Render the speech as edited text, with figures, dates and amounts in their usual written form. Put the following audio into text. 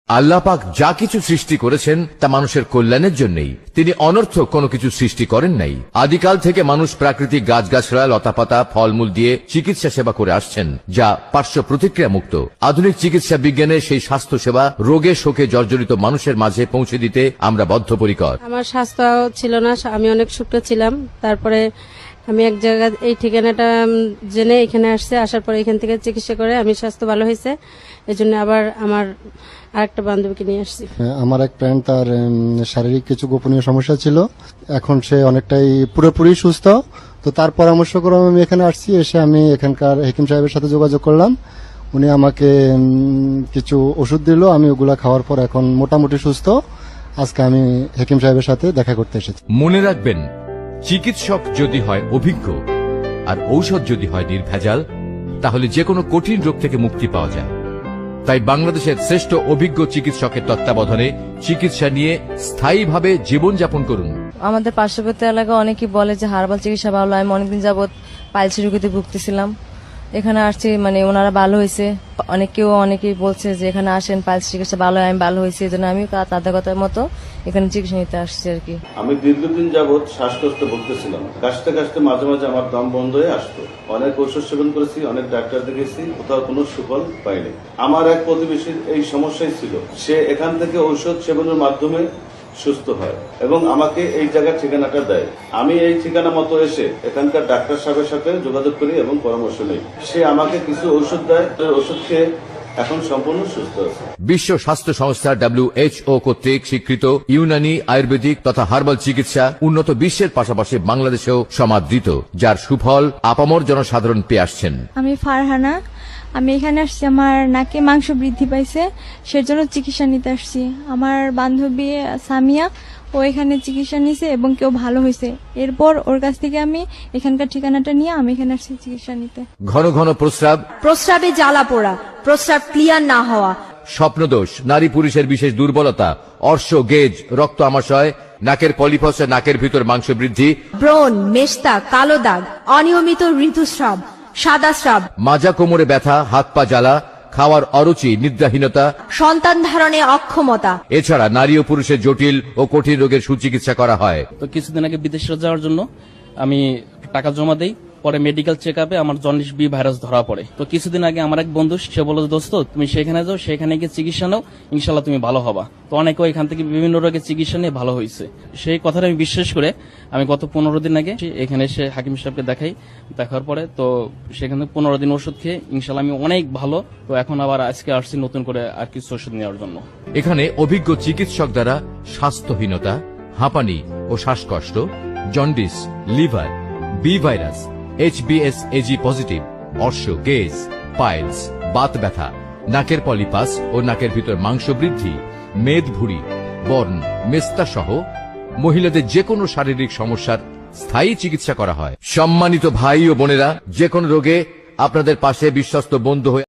আল্লাহ পাক যা কিছু সৃষ্টি করেছেন তা মানুষের কল্যাণের জন্যই। তিনি অনর্থক কোনো কিছু সৃষ্টি করেন নাই। আদিকাল থেকে মানুষ প্রাকৃতিক গাছগাছড়া, লতাপাতা, ফলমূল দিয়ে চিকিৎসা সেবা করে আসছেন, যা পার্শ্ব প্রতিক্রিয়া মুক্ত। আধুনিক চিকিৎসা বিজ্ঞানের সেই স্বাস্থ্য সেবা রোগে শোকে জর্জরিত মানুষের মাঝে পৌঁছে দিতে আমরা বদ্ধপরিকর। আমার স্বাস্থ্য ছিল না, আমি অনেক শুকনো ছিলাম। তারপরে আমি এক জায়গায় এই ঠিকানাটা জেনে এখানে আসার পরে এখান থেকে চিকিৎসা করে আমি স্বাস্থ্য ভালো হয়েছে। এই জন্য আবার আমার আরেকটা বান্ধবীকে নিয়ে আসছি। আমার এক ফ্রেন্ড, তার শারীরিক কিছু গোপনীয় সমস্যা ছিল, এখন সে অনেকটাই পুরোপুরি সুস্থ। তো তার পরামর্শ করে আমি এখানে আসছি। এসে আমি এখানকার হেকিম সাহেবের সাথে যোগাযোগ করলাম। উনি আমাকে কিছু ওষুধ দিল, আমি ওগুলা খাওয়ার পর এখন মোটামুটি সুস্থ। আজকে আমি হেকিম সাহেবের সাথে দেখা করতে এসেছি। মনে রাখবেন, চিকিৎসক যদি হয় অভিজ্ঞ আর ঔষধ যদি হয় নির্ভেজাল, তাহলে যে কোনো কঠিন রোগ থেকে মুক্তি পাওয়া যায়। তাই বাংলাদেশের শ্রেষ্ঠ অভিজ্ঞ চিকিৎসকের তত্ত্বাবধানে চিকিৎসা নিয়ে স্থায়ীভাবে জীবনযাপন করুন। আমাদের পার্শ্ববর্তী এলাকা অনেকেই বলে যে হার্বাল চিকিৎসা ভালো। আমি অনেকদিন যাবৎ পাইলসি রোগীতে ভুগতেছিলাম, এখানে আসছি, ওনারা ভালো হয়েছে। অনেকেই বলছে যে এখানে আসেন, পাইলস চিকিৎসা ভালো হয়, আমি ভালো হয়েছে। এই জন্য আমি তাদের কথার মতো এখানে চিকিৎসা নিতে আসছি আর কি। আমি দীর্ঘদিন যাবৎ শ্বাসকষ্টে ভুগতেছিলাম। কাশতে কাশতে মাঝে মাঝে আমার দম বন্ধ হয়ে আসতো। অনেক ওষুধ সেবন করেছি, অনেক ডাক্তার দেখেছি, কোথাও কোনো সুফল পাইনি। আমার এক প্রতিবেশীর এই সমস্যাই ছিল। সে এখান থেকে ঔষধ সেবনের মাধ্যমে সুস্থ হয় এবং আমাকে এই জায়গার ঠিকানাটা দেয়। আমি এই ঠিকানা মতো এসে এখানকার ডাক্তার সাহেবের সাথে যোগাযোগ করি এবং পরামর্শ নেই। সে আমাকে কিছু ওষুধ দেয়, ওষুধ খেয়ে এখন সম্পূর্ণ সুস্থ আছে। বিশ্ব স্বাস্থ্য সংস্থা WHO কর্তৃক স্বীকৃত ইউনানি, আয়ুর্বেদিক তথা হার্বাল চিকিৎসা উন্নত বিশ্বের পাশাপাশি বাংলাদেশেও সমাদৃত, যার সুফল আপামর জনসাধারণ পেয়ে আসছেন। আমি ফারহানা, আমি এখানে আসছি, আমার নাকে মাংস বৃদ্ধি পাইছে, সেজন্য চিকিৎসা নিতে আসছি। আমার বান্ধবী সামিয়া, ও এখানে চিকিৎসা নিছে এবং কেউ ভালো হয়েছে। এরপর ওর কাছ থেকে আমি এখানকার ঠিকানাটা নিয়ে আমি এখানে আসছি চিকিৎসা নিতে। ঘন ঘন প্রস্রাব, প্রস্রাবে জ্বালা পোড়া, প্রস্রাব ক্লিয়ার না হওয়া, স্বপ্নদোষ, নারী পুরুষের বিশেষ দুর্বলতা, অর্শ, গেজ, রক্ত আমাশয়, নাকের পলিপসে নাকের ভিতর মাংস বৃদ্ধি, ব্রণ, মেস্তা, কালো দাগ, অনিয়মিত ঋতুস্রাব, সাদা স্রাব, মাজা কোমরে ব্যথা, হাত পা জ্বালা, খাওয়ার অরুচি, নিদ্রাহীনতা, সন্তান ধারণে অক্ষমতা। এছাড়া নারী ও পুরুষের জটিল ও কঠিন রোগের সুচিকিৎসা করা হয়। তো কিছুদিন আগে বিদেশে যাওয়ার জন্য আমি টাকা জমা দেই, পরে মেডিকেল চেক আপে আমার জন্ডিস বি ভাইরাস ধরা পড়ে। তো কিছুদিন আগে আমার এক বন্ধু, সে বলল, দোস্ত তুমি সেখানে যাও, সেখানে গিয়ে চিকিৎসা নাও, ইনশাল্লাহ তুমি ভালো হবা। তো অনেকে এখান থেকে বিভিন্ন রোগের চিকিৎসা নিয়ে ভালো হয়েছে। সেই কথাটা আমি বিশ্বাস করে আমি গত 15 দিন আগে এখানে এসে হাকিম সাহেবকে দেখার পরে তো সেখানে 15 দিন ওষুধ খেয়ে ইনশাল্লাহ আমি অনেক ভালো। তো এখন আবার আজকে আসছি নতুন করে আর কিছু ওষুধ নেওয়ার জন্য। এখানে অভিজ্ঞ চিকিৎসক দ্বারা স্বাস্থ্যহীনতা, হাঁপানি ও শ্বাসকষ্ট, jaundice, liver, B virus, HBsAg positive, অর্শ, গেজ, পাইলস, বাত ব্যথা, নাকের পলিপাস ও নাকের ভিতর মাংস বৃদ্ধি, মেদ ভুঁড়ি, বর্ণ, মেস্তা সহ মহিলাদের যে কোনো শারীরিক সমস্যার স্থায়ী চিকিৎসা করা হয়। সম্মানিত ভাই ও বোনেরা, যে কোনো রোগে আপনাদের পাশে বিশ্বস্ত বন্ধু হয়ে